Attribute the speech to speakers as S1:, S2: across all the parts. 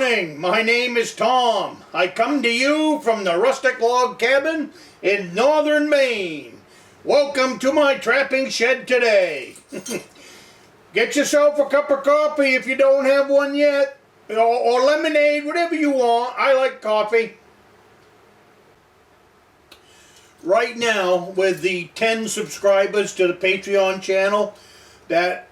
S1: morning. My name is Tom. I come to you from the Rustic log cabin in Northern Maine. Welcome to my trapping shed today. Get yourself a cup of coffee if you don't have one yet, or lemonade, whatever you want. I like coffee. Right now, with the 10 subscribers to the Patreon channel, that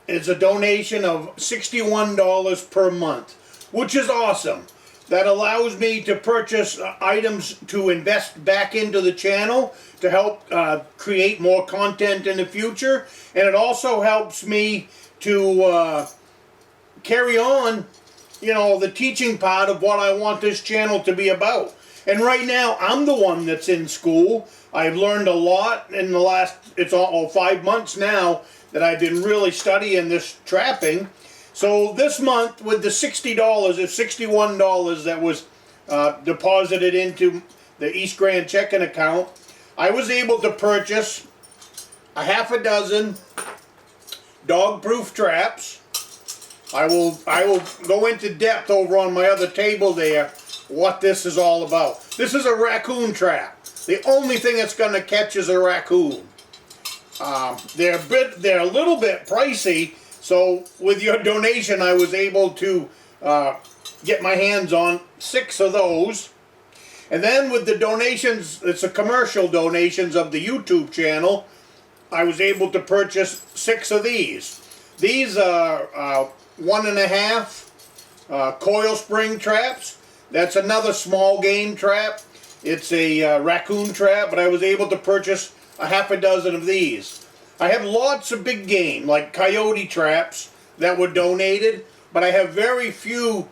S1: is a donation of $61 per month, which is awesome. That allows me to purchase items to invest back into the channel to help create more content in the future, and it also helps me to carry on, the teaching part of what I want this channel to be about. And right now, I'm the one that's in school. I've learned a lot in the last, it's all 5 months now that I've been really studying this trapping. So this month, with the $60 or $61 that was deposited into the East Grand checking account, I was able to purchase a half a dozen dog-proof traps. I will go into depth over on my other table there what this is all about. This is a raccoon trap. The only thing it's going to catch is a raccoon. They're a little bit pricey, so with your donation I was able to get my hands on 6 of those. And then with the donations, it's a commercial donations of the YouTube channel, I was able to purchase 6 of these. These are 1.5 coil spring traps. That's another small game trap. It's a raccoon trap, but I was able to purchase a half a dozen of these. I have lots of big game, like coyote traps that were donated, but I have very few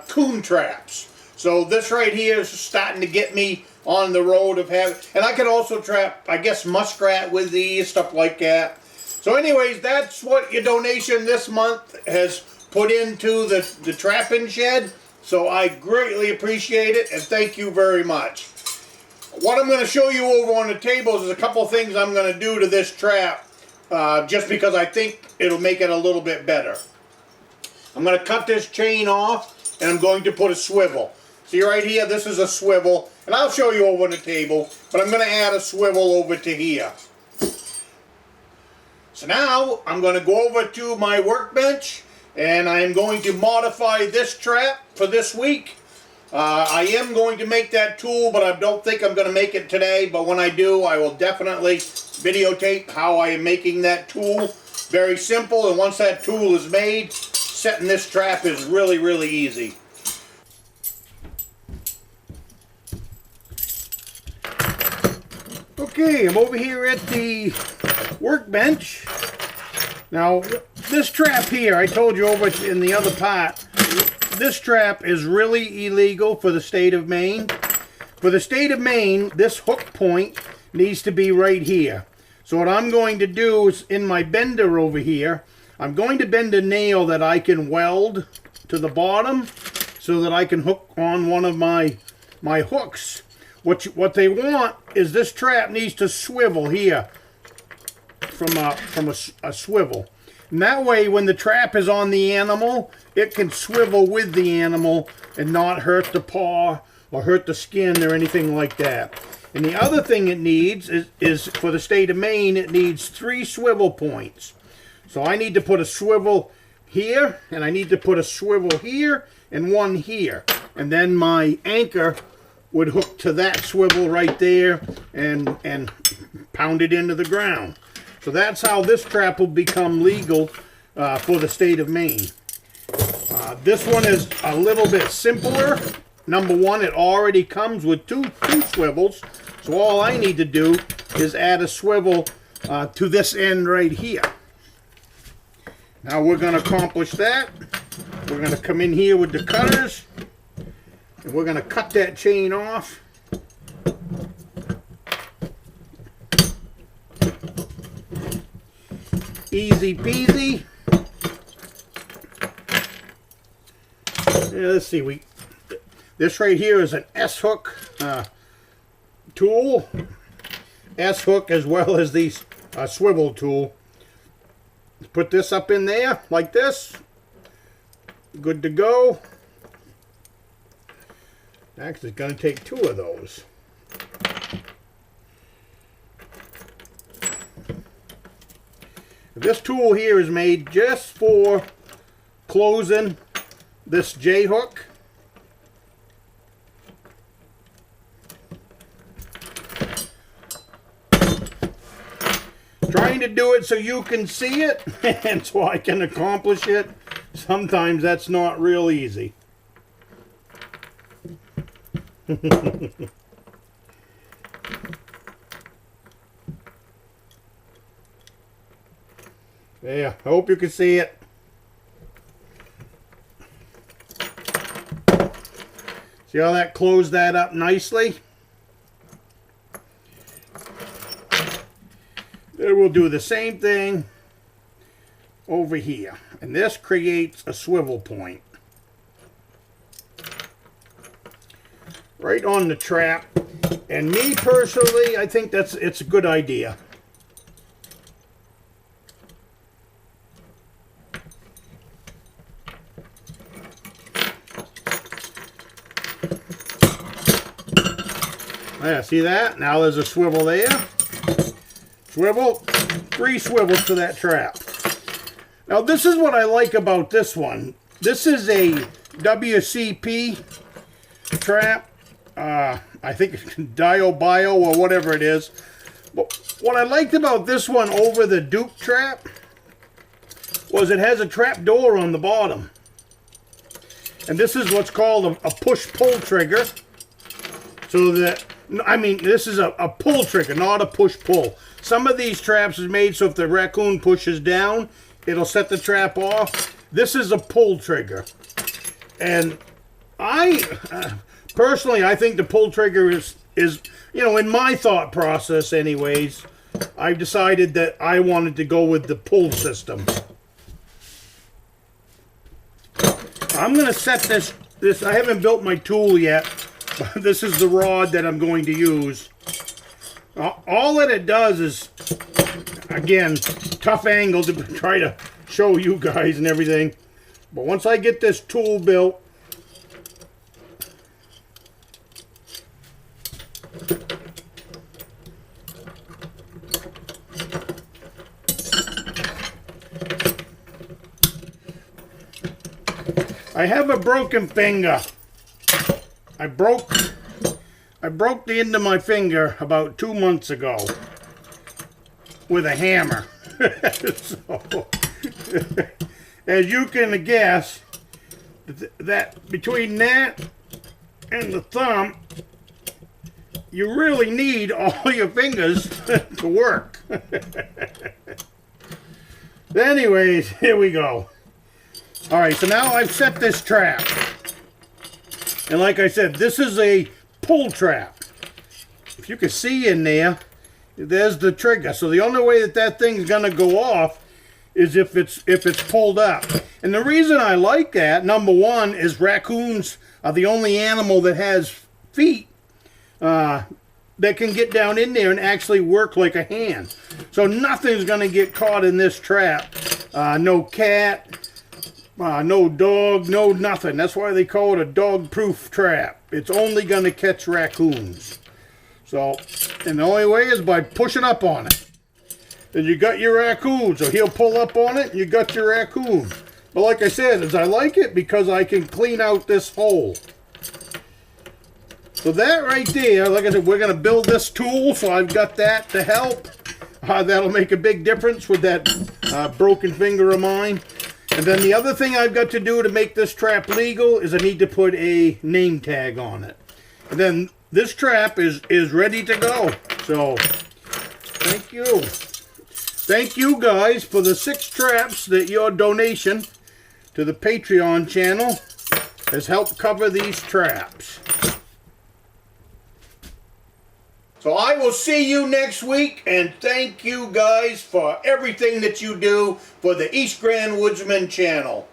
S1: coon traps. So this right here is starting to get me on the road of having, and I could also trap, I guess, muskrat with these, stuff like that. So anyways, that's what your donation this month has put into the trapping shed. So I greatly appreciate it, and thank you very much. What I'm going to show you over on the tables is a couple things I'm going to do to this trap, just because I think it'll make it a little bit better. I'm going to cut this chain off, and I'm going to put a swivel. See right here, this is a swivel, and I'll show you over on the table, but I'm going to add a swivel over to here. So now, I'm going to go over to my workbench, and I am going to modify this trap for this week. I am going to make that tool, but I don't think I'm going to make it today. But when I do, I will definitely videotape how I am making that tool. Very simple, and once that tool is made, setting this trap is really, really easy. Okay, I'm over here at the workbench. Now, this trap here, I told you over in the other part, this trap is really illegal for the state of Maine. For the state of Maine, this hook point needs to be right here. So what I'm going to do is, in my bender over here, I'm going to bend a nail that I can weld to the bottom so that I can hook on one of my hooks. What they want is this trap needs to swivel here from a swivel. And that way, when the trap is on the animal, it can swivel with the animal and not hurt the paw or hurt the skin or anything like that. And the other thing it needs is for the state of Maine, it needs 3 swivel points. So I need to put a swivel here, and I need to put a swivel here, and one here. And then my anchor would hook to that swivel right there and pound it into the ground. So that's how this trap will become legal for the state of Maine. This one is a little bit simpler. Number one, it already comes with two swivels. So all I need to do is add a swivel to this end right here. Now we're going to accomplish that. We're going to come in here with the cutters, and we're going to cut that chain off. Easy peasy. Yeah, let's see. This right here is an S-hook tool. S-hook as well as the swivel tool. Put this up in there like this. Good to go. Actually, it's going to take 2 of those. This tool here is made just for closing this J-hook. Trying to do it so you can see it and so I can accomplish it. Sometimes that's not real easy. Yeah, I hope you can see it. See how that closed that up nicely? Then we'll do the same thing over here. And this creates a swivel point. Right on the trap. And me personally, I think it's a good idea. Yeah, see that? Now there's a swivel there. Swivel, 3 swivels to that trap. Now this is what I like about this one. This is a WCP trap. I think it's Bio or whatever it is. But what I liked about this one over the Duke trap was it has a trap door on the bottom. And this is what's called a push-pull trigger. So that, I mean, this is a pull trigger, not a push-pull. Some of these traps is made so if the raccoon pushes down, it'll set the trap off. This is a pull trigger. And personally, I think the pull trigger is, you know, in my thought process anyways, I've decided that I wanted to go with the pull system. I'm going to set this, I haven't built my tool yet, but this is the rod that I'm going to use. All that it does is, again, tough angle to try to show you guys and everything. But once I get this tool built, I have a broken finger. I broke the end of my finger about 2 months ago with a hammer. So, as you can guess, that between that and the thumb, you really need all your fingers to work. Anyways, here we go. Alright, so now I've set this trap. And like I said, this is a pull trap. If you can see in there, there's the trigger. So the only way that thing's gonna go off is if it's pulled up. And the reason I like that, number one, is raccoons are the only animal that has feet that can get down in there and actually work like a hand. So nothing's gonna get caught in this trap. No cat. No dog, no nothing. That's why they call it a dog-proof trap. It's only going to catch raccoons. So, and the only way is by pushing up on it. Then you got your raccoon. So he'll pull up on it, and you got your raccoon. But like I said, I like it because I can clean out this hole. So that right there, like I said, we're going to build this tool, so I've got that to help. That'll make a big difference with that broken finger of mine. And then the other thing I've got to do to make this trap legal is I need to put a name tag on it. And then this trap is ready to go. So, thank you. Thank you guys for the 6 traps that your donation to the Patreon channel has helped cover these traps. So I will see you next week, and thank you guys for everything that you do for the East Grand Woodsman channel.